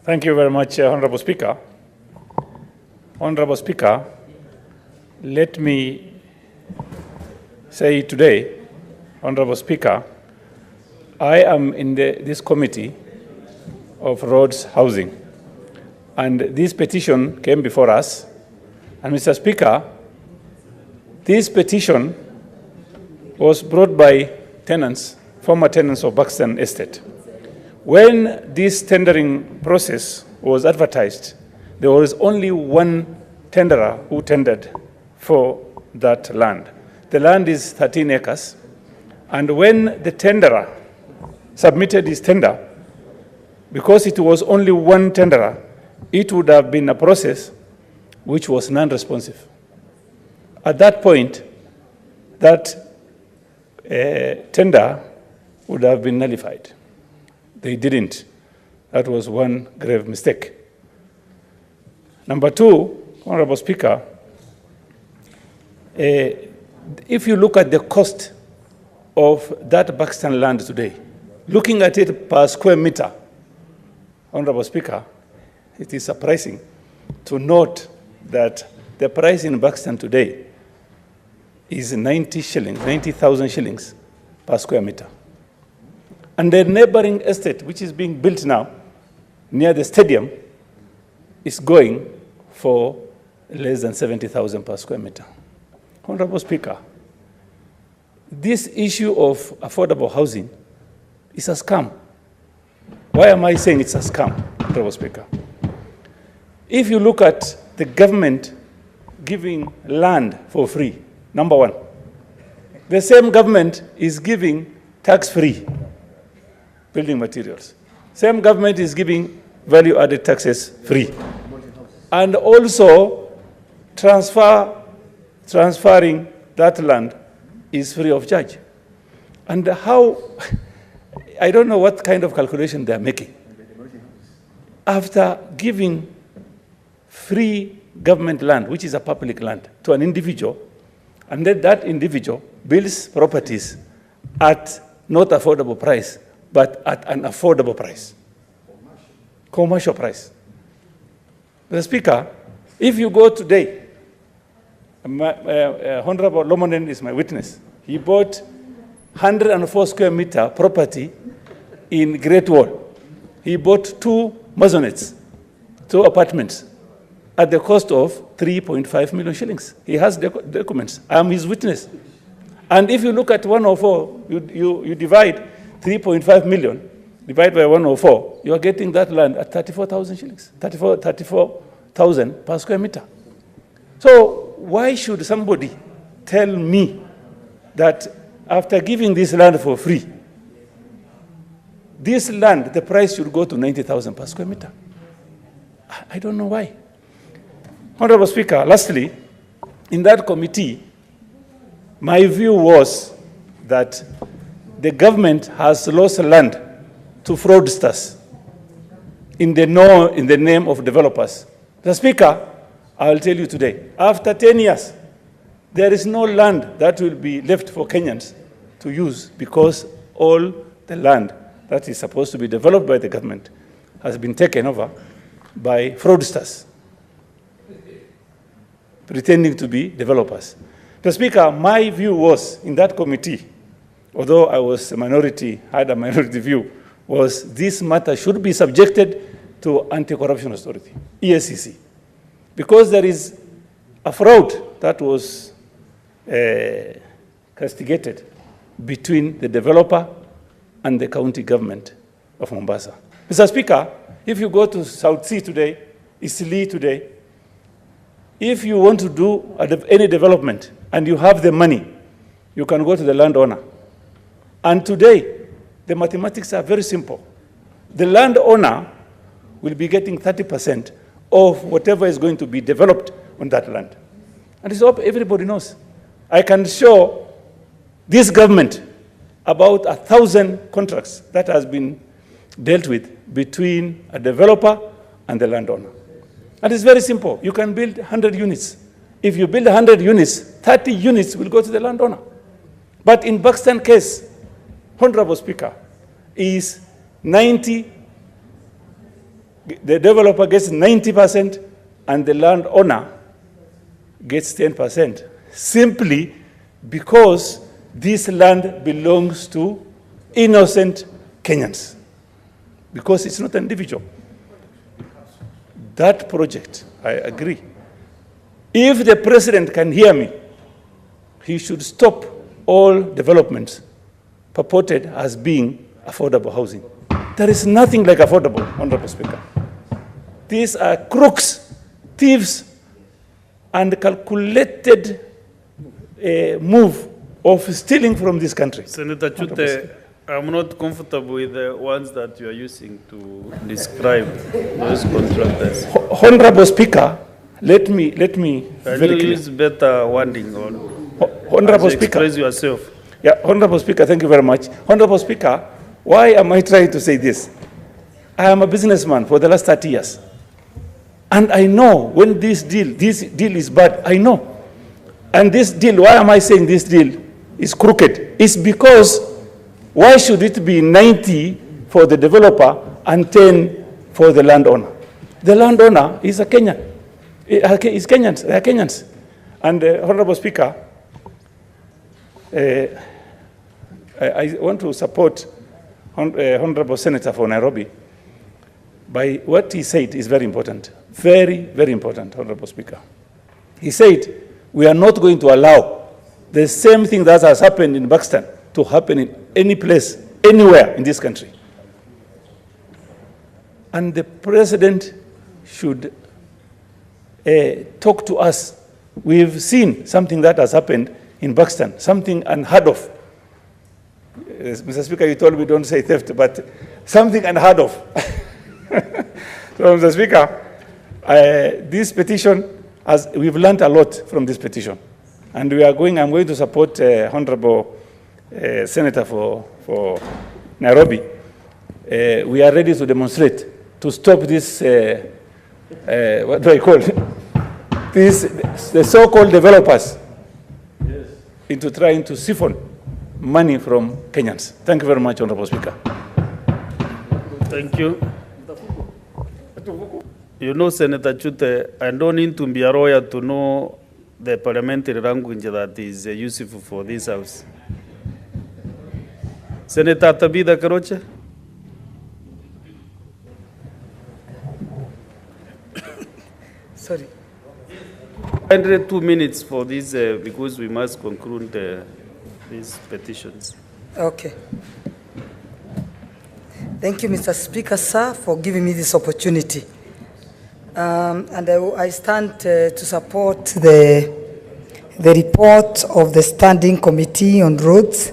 Thank you very much, Honorable Speaker. Honorable Speaker, let me say today, Honorable Speaker, I am in this committee of roads housing, and this petition came before us. And Mr. Speaker, this petition was brought by tenants, former tenants of Buxton Estate. When this tendering process was advertised, there was only one tenderer who tendered for that land. The land is 13 acres. And when the tenderer submitted his tender, because it was only one tenderer, it would have been a process which was non-responsive. At that point, that tender would have been nullified. They didn't. That was one grave mistake. Number two, Honorable Speaker, if you look at the cost of that Buxton land today, looking at it per square meter, Honorable Speaker, it is surprising to note that the price in Buxton today is 90,000 shillings per square meter. And the neighboring estate, which is being built now near the stadium, is going for less than 70,000 per square meter. Honorable Speaker, this issue of affordable housing is a scam. Why am I saying it's a scam, Honorable Speaker? If you look at the government giving land for free, number one, the same government is giving tax-free building materials. Same government is giving value-added taxes free. And also transferring that land is free of charge. And how, I don't know what kind of calculation they're making. After giving free government land, which is a public land, to an individual, and then that individual builds properties at not affordable price, but at an affordable price, commercial price. Mr. Speaker, if you go today, Honorable Lomonen is my witness. He bought 104 square meter property in Great Wall. He bought 2 maisonettes, 2 apartments, at the cost of 3.5 million shillings. He has documents. I am his witness. And if you look at 104, you divide 3.5 million, divided by 104, you are getting that land at 34,000 shillings, 34,000 per square meter. So why should somebody tell me that after giving this land for free, this land, the price should go to 90,000 per square meter? I don't know why. Honorable Speaker, lastly, in that committee, my view was that the government has lost land to fraudsters in the name of developers. The Speaker, I will tell you today, after 10 years, there is no land that will be left for Kenyans to use because all the land that is supposed to be developed by the government has been taken over by fraudsters pretending to be developers. The Speaker, my view was in that committee, although I was a minority, had a minority view, was this matter should be subjected to Anti-Corruption Authority, EACC, because there is a fraud that was castigated between the developer and the county government of Mombasa. Mr. Speaker, if you go to South Sea today, Eastleigh today, if you want to do any development and you have the money, you can go to the landowner. And today, the mathematics are very simple. The landowner will be getting 30% of whatever is going to be developed on that land. And it's what everybody knows. I can show this government about 1,000 contracts that has been dealt with between a developer and the landowner. And it's very simple. You can build 100 units. If you build 100 units, 30 units will go to the landowner. But in Buxton case, Honorable Speaker, is 90 The developer gets 90% and the landowner gets 10%, simply because this land belongs to innocent Kenyans, because it's not an individual. That project, I agree. If the president can hear me, he should stop all developments purported as being affordable housing. There is nothing like affordable, Honorable Speaker. These are crooks, thieves, and calculated move of stealing from this country. Senator Chute, I'm not comfortable with the ones that you are using to describe those contractors. Honorable Speaker, let me Can very you clear. use better wording on Honorable as you Speaker. express yourself? Yeah, Honorable Speaker, thank you very much. Honorable Speaker, why am I trying to say this? I am a businessman for the last 30 years. And I know when this deal is bad, I know. And this deal, why am I saying this deal is crooked? It's because why should it be 90 for the developer and 10 for the landowner? The landowner is a Kenyan. Is Kenyans, they are Kenyans. And Honorable Speaker, I want to support Honorable Senator for Nairobi by what he said is very important. Very, very important, Honorable Speaker. He said, we are not going to allow the same thing that has happened in Pakistan to happen in any place, anywhere in this country. And the president should talk to us. We've seen something that has happened in Pakistan, something unheard of. Mr. Speaker, you told me don't say theft, but something unheard of. So, Mr. Speaker, this petition, we've learned a lot from this petition. And I'm going to support Honorable Senator for Nairobi. We are ready to demonstrate, to stop this, what do I call it? The so-called developers into trying to siphon money from Kenyans. Thank you very much, Honorable Speaker. Thank you. You know, Senator Chute, I don't need to be a lawyer to know the parliamentary language that is useful for this house. Senator Tabitha Karoche. Sorry. 2 minutes for this because we must conclude these petitions. Okay. Thank you, Mr. Speaker, sir, for giving me this opportunity. And I stand to support the report of the Standing Committee on Roads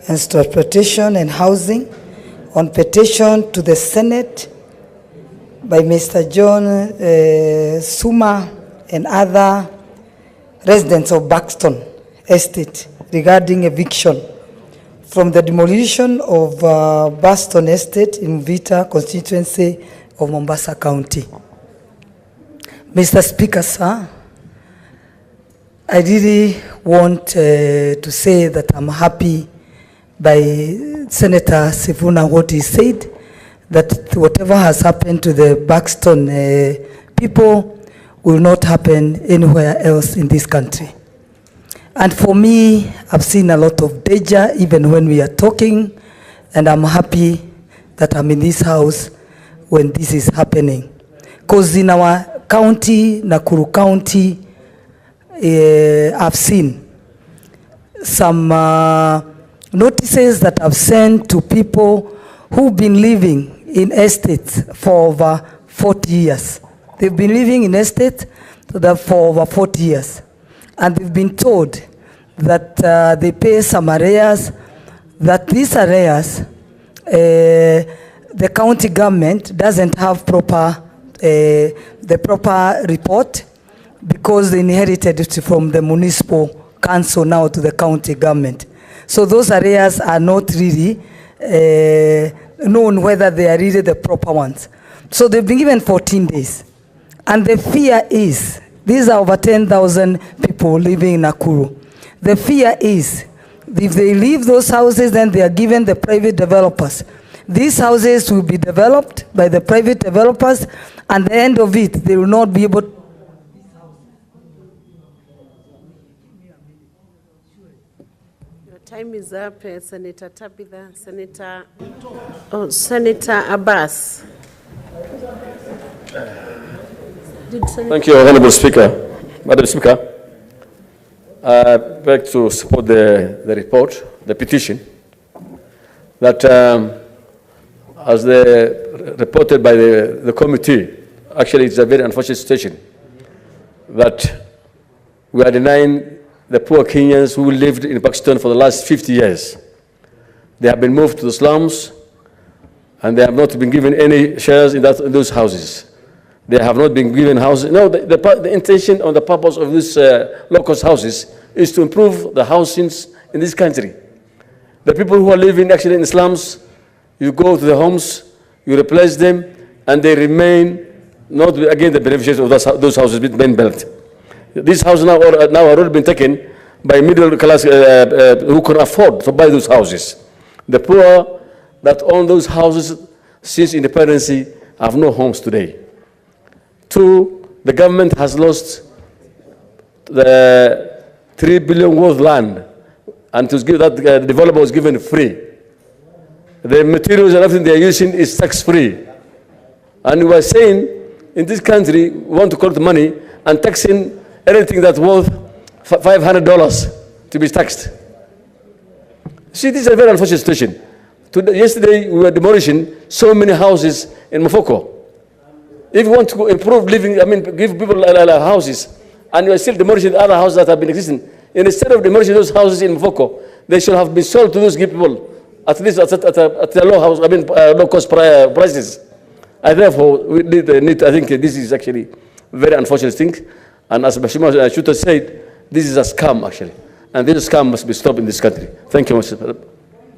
and Transportation and Housing on petition to the Senate by Mr. John Suma and other residents of Buxton Estate regarding eviction from the demolition of Buxton Estate in Vita constituency of Mombasa County. Mr. Speaker, sir, I really want to say that I'm happy by Senator Sifuna what he said, that whatever has happened to the Buxton people will not happen anywhere else in this country. And for me, I've seen a lot of danger even when we are talking, and I'm happy that I'm in this house when this is happening. Because in our county, Nakuru County, I've seen some notices that I've sent to people who've been living in estates for over 40 years. They've been living in estates for over 40 years. And they've been told that they pay some arrears, that these arrears, the county government doesn't have the proper report because they inherited it from the municipal council now to the county government. So those areas are not really known whether they are really the proper ones. So they've been given 14 days. And the fear is, these are over 10,000 people living in Nakuru. The fear is, if they leave those houses, then they are given the private developers. These houses will be developed by the private developers, and at the end of it, they will not be able to. Your time is up, Senator Tabitha. Senator Abbas. Thank you, Honorable Speaker. Madam Speaker, I beg to support the report, the petition, that as reported by the committee, actually it's a very unfortunate situation that we are denying the poor Kenyans who lived in Pakistan for the last 50 years. They have been moved to the slums, and they have not been given any shares in those houses. They have not been given houses. No, the intention or the purpose of these low-cost houses is to improve the housings in this country. The people who are living actually in slums, you go to the homes, you replace them, and they remain not again the beneficiaries of those houses being built. These houses now are already been taken by middle class who can afford to buy those houses. The poor that own those houses since independence have no homes today. Two, the government has lost the 3 billion worth land, and to give that the developer was given free. The materials and everything they are using is tax-free. And we are saying, in this country, we want to collect money and taxing anything that's worth $500 to be taxed. See, this is a very unfortunate situation. Yesterday, we were demolishing so many houses in Mufoko. If you want to improve living, give people houses, and you are still demolishing other houses that have been existing, instead of demolishing those houses in Mufoko, they should have been sold to those people, at least at a low cost prices. And therefore, we need, I think this is actually a very unfortunate thing. And as Mheshimiwa Shuta said, this is a scam actually. And this scam must be stopped in this country. Thank you, Mr.